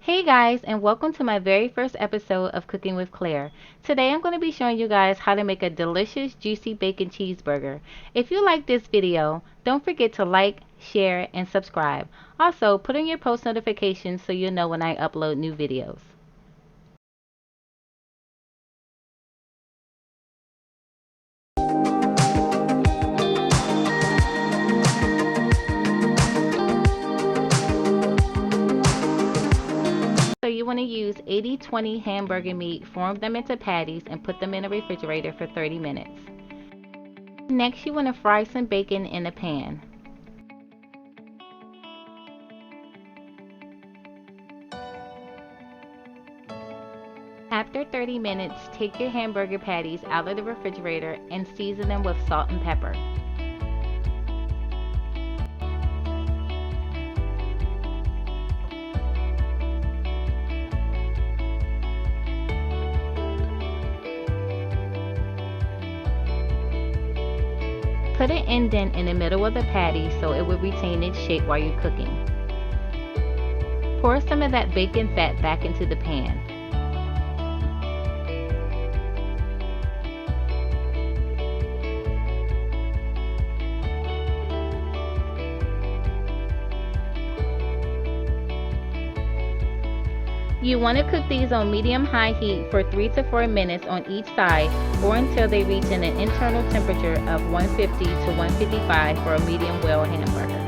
Hey guys, and welcome to my very first episode of Cooking with Claire. Today I'm going to be showing you guys how to make a delicious juicy bacon cheeseburger. If you like this video, don't forget to like, share, and subscribe. Also, put on your post notifications so you'll know when I upload new videos. So you want to use 80-20 hamburger meat, form them into patties, and put them in a refrigerator for 30 minutes. Next, you want to fry some bacon in a pan. After 30 minutes, take your hamburger patties out of the refrigerator and season them with salt and pepper. Put an indent in the middle of the patty so it will retain its shape while you're cooking. Pour some of that bacon fat back into the pan. You want to cook these on medium-high heat for 3 to 4 minutes on each side or until they reach an internal temperature of 150 to 155 for a medium well hamburger.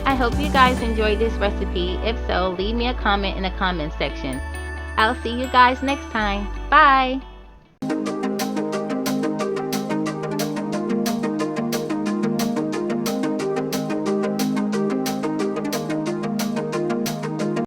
I hope you guys enjoyed this recipe. If so, leave me a comment in the comment section. I'll see you guys next time. Bye!